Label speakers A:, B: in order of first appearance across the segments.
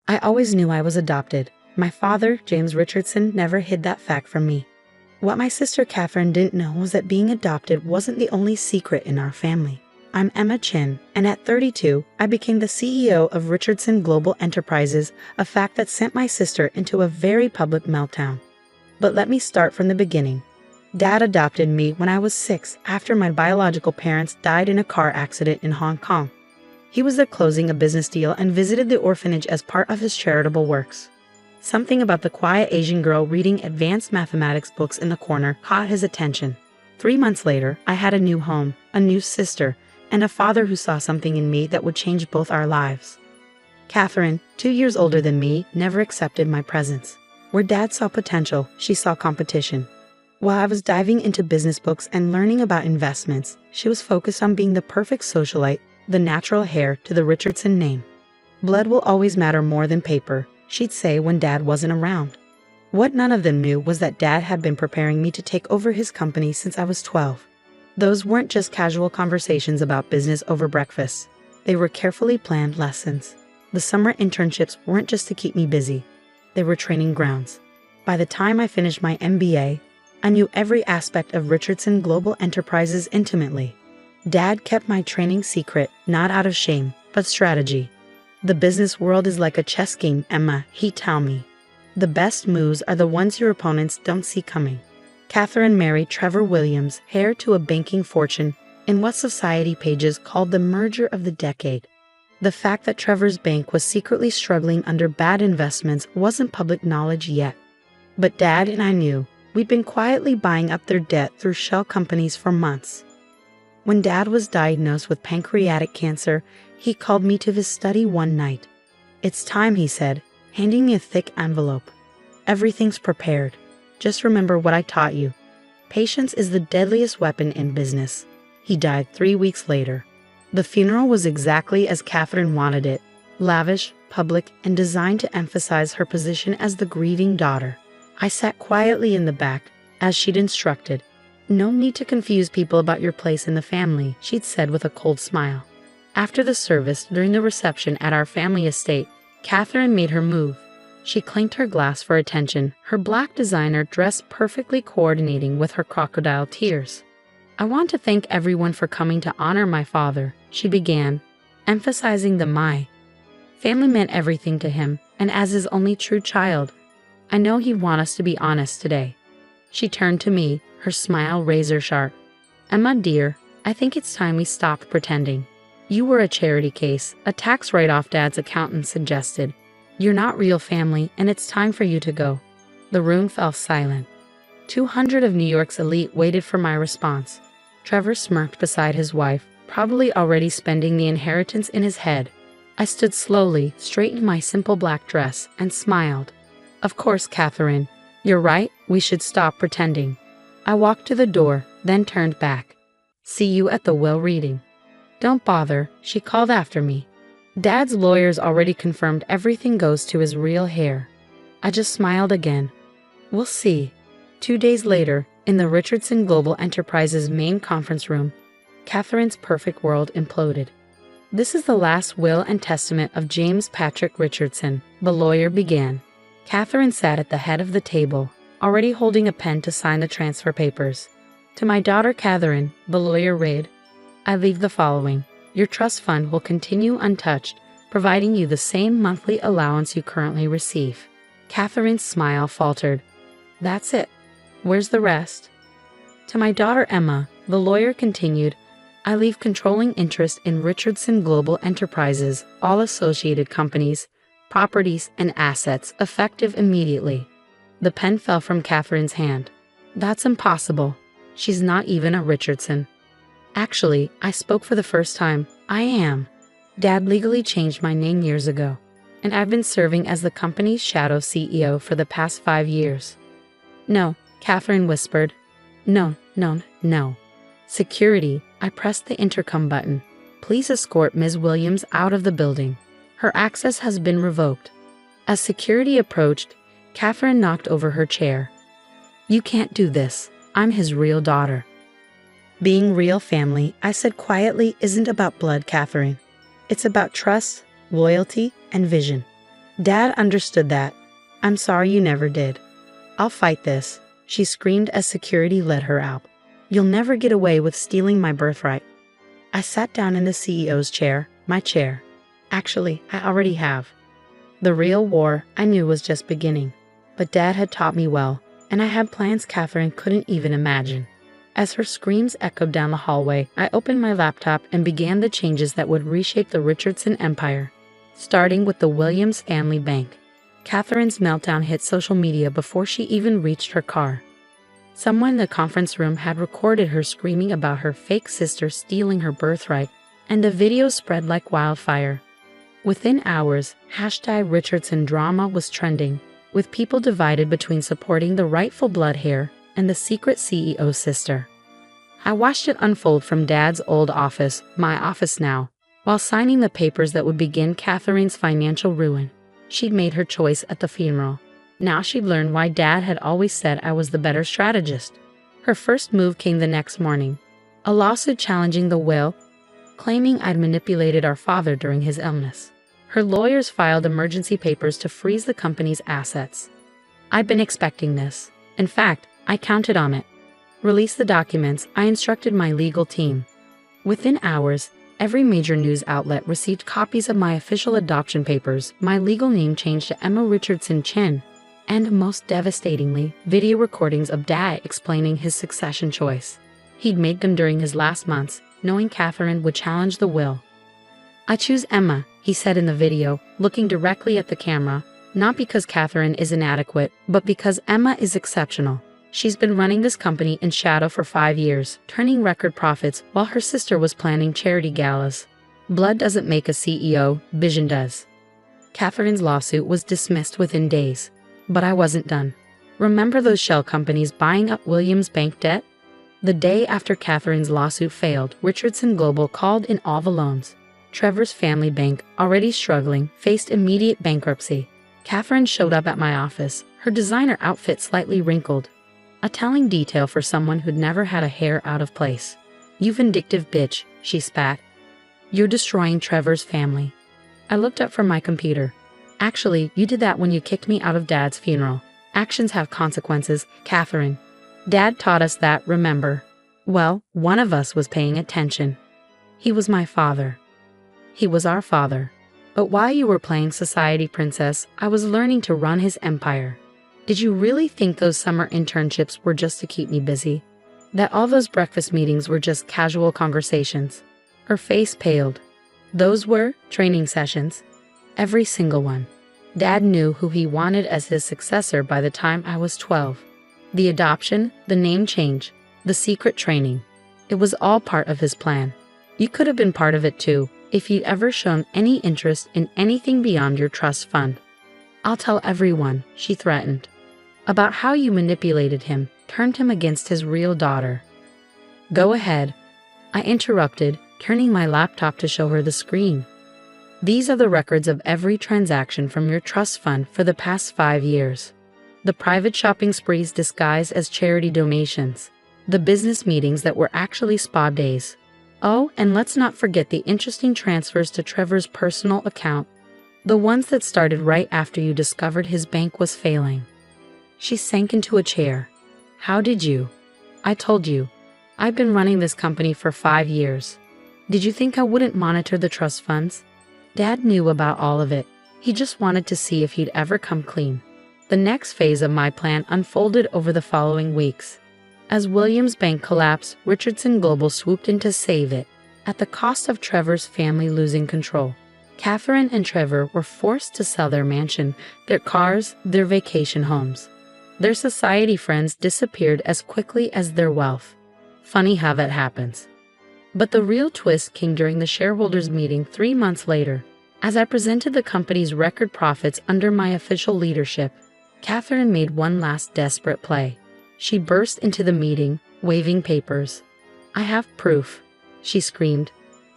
A: I always knew I was adopted. My father, James Richardson, never hid that fact from me. What my sister Catherine didn't know was that being adopted wasn't the only secret in our family. I'm Emma Chin, and at 32, I became the CEO of Richardson Global Enterprises, a fact that sent my sister into a very public meltdown. But let me start from the beginning. Dad adopted me when I was 6 after my biological parents died in a car accident in Hong Kong. He was there closing a business deal and visited the orphanage as part of his charitable works. Something about the quiet Asian girl reading advanced mathematics books in the corner caught his attention. 3 months later, I had a new home, a new sister, and a father who saw something in me that would change both our lives. Catherine, 2 years older than me, never accepted my presence. Where Dad saw potential, she saw competition. While I was diving into business books and learning about investments, she was focused on being the perfect socialite, the natural heir to the Richardson name. Blood will always matter more than paper, she'd say when Dad wasn't around. What none of them knew was that Dad had been preparing me to take over his company since I was 12. Those weren't just casual conversations about business over breakfast. They were carefully planned lessons. The summer internships weren't just to keep me busy. They were training grounds. By the time I finished my MBA, I knew every aspect of Richardson Global Enterprises intimately. Dad kept my training secret, not out of shame, but strategy. The business world is like a chess game, Emma, he'd tell me. The best moves are the ones your opponents don't see coming. Catherine married Trevor Williams, heir to a banking fortune, in what Society pages called the merger of the decade. The fact that Trevor's bank was secretly struggling under bad investments wasn't public knowledge yet. But Dad and I knew. We'd been quietly buying up their debt through shell companies for months. When Dad was diagnosed with pancreatic cancer, he called me to his study one night. "It's time," he said, handing me a thick envelope. "Everything's prepared. Just remember what I taught you. Patience is the deadliest weapon in business." He died 3 weeks later. The funeral was exactly as Catherine wanted it, lavish, public, and designed to emphasize her position as the grieving daughter. I sat quietly in the back, as she'd instructed. "No need to confuse people about your place in the family," she'd said with a cold smile. After the service, during the reception at our family estate, Catherine made her move. She clinked her glass for attention, her black designer dress perfectly coordinating with her crocodile tears. "I want to thank everyone for coming to honor my father," she began, emphasizing the "my." Family meant everything to him, and as his only true child, I know he'd want us to be honest today. She turned to me, her smile razor sharp. "Emma, dear, I think it's time we stopped pretending. You were a charity case, a tax write-off Dad's accountant suggested. You're not real family, and it's time for you to go." The room fell silent. 200 of New York's elite waited for my response. Trevor smirked beside his wife, probably already spending the inheritance in his head. I stood slowly, straightened my simple black dress, and smiled. "Of course, Catherine. You're right, we should stop pretending." I walked to the door, then turned back. "See you at the will reading." "Don't bother," she called after me. Dad's lawyers already confirmed everything goes to his real heir. I just smiled again. "We'll see." 2 days later, in the Richardson Global Enterprises main conference room, Catherine's perfect world imploded. "This is the last will and testament of James Patrick Richardson," the lawyer began. Catherine sat at the head of the table, already holding a pen to sign the transfer papers. "To my daughter Catherine," the lawyer read, "I leave the following. Your trust fund will continue untouched, providing you the same monthly allowance you currently receive." Catherine's smile faltered. "That's it. Where's the rest?" "To my daughter Emma," the lawyer continued, "I leave controlling interest in Richardson Global Enterprises, all associated companies, properties, and assets, effective immediately." The pen fell from Catherine's hand. "That's impossible. She's not even a Richardson." "Actually, I spoke for the first time. I am. Dad legally changed my name years ago, and I've been serving as the company's shadow CEO for the past 5 years." "No," Catherine whispered. "No, no, no." "Security," I pressed the intercom button. "Please escort Ms. Williams out of the building. Her access has been revoked." As security approached, Catherine knocked over her chair. "You can't do this. I'm his real daughter." "Being real family," I said quietly, "isn't about blood, Catherine. It's about trust, loyalty, and vision. Dad understood that. I'm sorry you never did. I'll fight this, she screamed as security led her out. You'll never get away with stealing my birthright. I sat down in the CEO's chair, my chair. Actually, I already have. The real war, I knew, was just beginning. But Dad had taught me well, and I had plans Catherine couldn't even imagine. As her screams echoed down the hallway, I opened my laptop and began the changes that would reshape the Richardson empire. Starting with the Williams family bank. Catherine's meltdown hit social media before she even reached her car. Someone in the conference room had recorded her screaming about her fake sister stealing her birthright, and the video spread like wildfire. Within hours, #Richardson drama was trending, with people divided between supporting the rightful blood heir and the secret CEO's sister. I watched it unfold from Dad's old office, my office now, while signing the papers that would begin Catherine's financial ruin. She'd made her choice at the funeral. Now she'd learned why Dad had always said I was the better strategist. Her first move came the next morning. A lawsuit challenging the will, claiming I'd manipulated our father during his illness. Her lawyers filed emergency papers to freeze the company's assets. I'd been expecting this. In fact, I counted on it. Release the documents, I instructed my legal team. Within hours, every major news outlet received copies of my official adoption papers. My legal name changed to Emma Richardson Chin, and most devastatingly, video recordings of Dad explaining his succession choice. He'd made them during his last months, knowing Catherine would challenge the will. I choose Emma, he said in the video, looking directly at the camera, not because Catherine is inadequate, but because Emma is exceptional. She's been running this company in shadow for 5 years, turning record profits while her sister was planning charity galas. Blood doesn't make a CEO, vision does. Catherine's lawsuit was dismissed within days. But I wasn't done. Remember those shell companies buying up Williams Bank debt? The day after Catherine's lawsuit failed, Richardson Global called in all the loans. Trevor's family bank, already struggling, faced immediate bankruptcy. Catherine showed up at my office, her designer outfit slightly wrinkled. A telling detail for someone who'd never had a hair out of place. You vindictive bitch, she spat. You're destroying Trevor's family. I looked up from my computer. Actually, you did that when you kicked me out of Dad's funeral. Actions have consequences, Catherine. Dad taught us that, remember? Well, one of us was paying attention. He was my father. He was our father. But while you were playing society princess, I was learning to run his empire. Did you really think those summer internships were just to keep me busy? That all those breakfast meetings were just casual conversations? Her face paled. Those were training sessions. Every single one. Dad knew who he wanted as his successor by the time I was 12. The adoption, the name change, the secret training. It was all part of his plan. You could have been part of it too, if you'd ever shown any interest in anything beyond your trust fund. I'll tell everyone, she threatened, about how you manipulated him, turned him against his real daughter. Go ahead, I interrupted, turning my laptop to show her the screen. These are the records of every transaction from your trust fund for the past 5 years. The private shopping sprees disguised as charity donations. The business meetings that were actually spa days. Oh, and let's not forget the interesting transfers to Trevor's personal account. The ones that started right after you discovered his bank was failing. She sank into a chair. How did you? I told you. I've been running this company for 5 years. Did you think I wouldn't monitor the trust funds? Dad knew about all of it. He just wanted to see if he'd ever come clean. The next phase of my plan unfolded over the following weeks. As Williams Bank collapsed, Richardson Global swooped in to save it, at the cost of Trevor's family losing control. Catherine and Trevor were forced to sell their mansion, their cars, their vacation homes. Their society friends disappeared as quickly as their wealth. Funny how that happens. But the real twist came during the shareholders' meeting 3 months later. As I presented the company's record profits under my official leadership, Catherine made one last desperate play. She burst into the meeting, waving papers. I have proof, she screamed.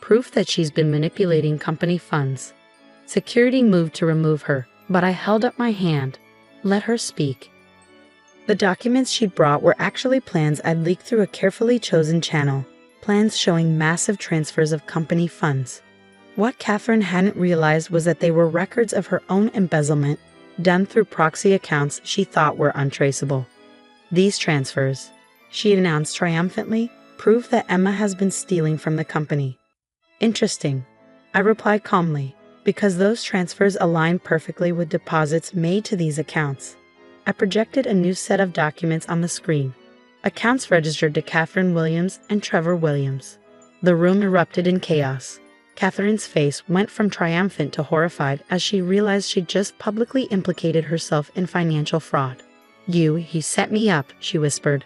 A: Proof that she's been manipulating company funds. Security moved to remove her, but I held up my hand. Let her speak. The documents she'd brought were actually plans I'd leaked through a carefully chosen channel. Plans showing massive transfers of company funds. What Catherine hadn't realized was that they were records of her own embezzlement, done through proxy accounts she thought were untraceable. These transfers, she announced triumphantly, prove that Emma has been stealing from the company. Interesting, I replied calmly, because those transfers align perfectly with deposits made to these accounts. I projected a new set of documents on the screen. Accounts registered to Catherine Williams and Trevor Williams. The room erupted in chaos. Catherine's face went from triumphant to horrified as she realized she'd just publicly implicated herself in financial fraud. You set me up, she whispered.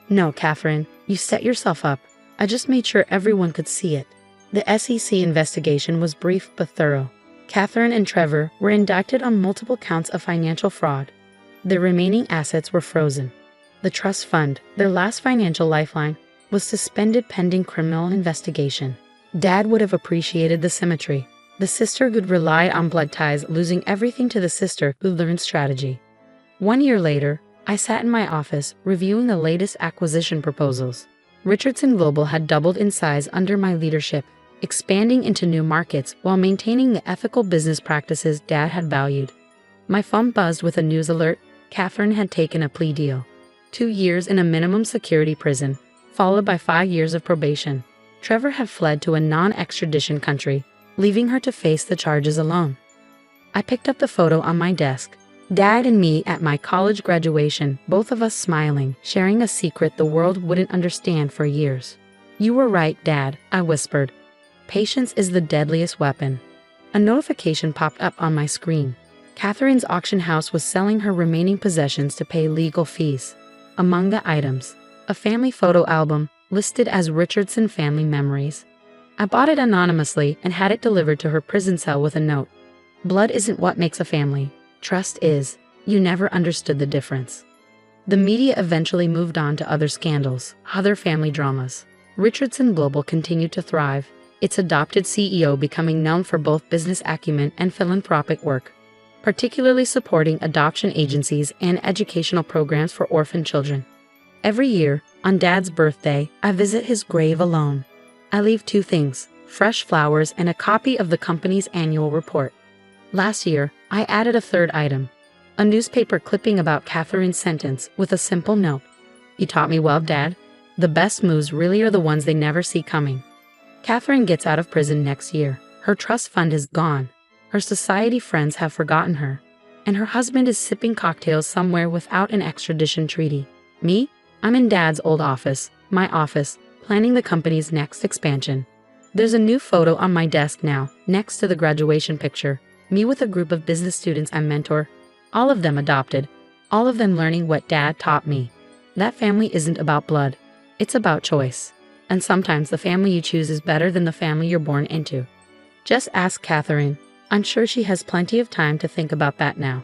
A: No, Catherine, you set yourself up. I just made sure everyone could see it. The SEC investigation was brief but thorough. Catherine and Trevor were indicted on multiple counts of financial fraud. The remaining assets were frozen. The trust fund, their last financial lifeline, was suspended pending criminal investigation. Dad would have appreciated the symmetry. The sister could rely on blood ties, losing everything to the sister who learned strategy. 1 year later, I sat in my office reviewing the latest acquisition proposals. Richardson Global had doubled in size under my leadership, expanding into new markets while maintaining the ethical business practices Dad had valued. My phone buzzed with a news alert. Catherine had taken a plea deal. 2 years in a minimum security prison, followed by 5 years of probation. Trevor had fled to a non-extradition country, leaving her to face the charges alone. I picked up the photo on my desk. Dad and me at my college graduation, both of us smiling, sharing a secret the world wouldn't understand for years. You were right, Dad, I whispered. Patience is the deadliest weapon. A notification popped up on my screen. Catherine's auction house was selling her remaining possessions to pay legal fees. Among the items, a family photo album listed as Richardson Family Memories. I bought it anonymously and had it delivered to her prison cell with a note. Blood isn't what makes a family. Trust is. You never understood the difference. The media eventually moved on to other scandals, other family dramas. Richardson Global continued to thrive, its adopted CEO becoming known for both business acumen and philanthropic work, particularly supporting adoption agencies and educational programs for orphan children. Every year, on Dad's birthday, I visit his grave alone. I leave 2 things, fresh flowers and a copy of the company's annual report. Last year, I added a 3rd item, a newspaper clipping about Catherine's sentence with a simple note. You taught me well, Dad. The best moves really are the ones they never see coming. Catherine gets out of prison next year. Her trust fund is gone. Her society friends have forgotten her. And her husband is sipping cocktails somewhere without an extradition treaty. Me? I'm in Dad's old office, my office, planning the company's next expansion. There's a new photo on my desk now, next to the graduation picture. Me with a group of business students I mentor, all of them adopted, all of them learning what Dad taught me. That family isn't about blood. It's about choice. And sometimes the family you choose is better than the family you're born into. Just ask Catherine. I'm sure she has plenty of time to think about that now.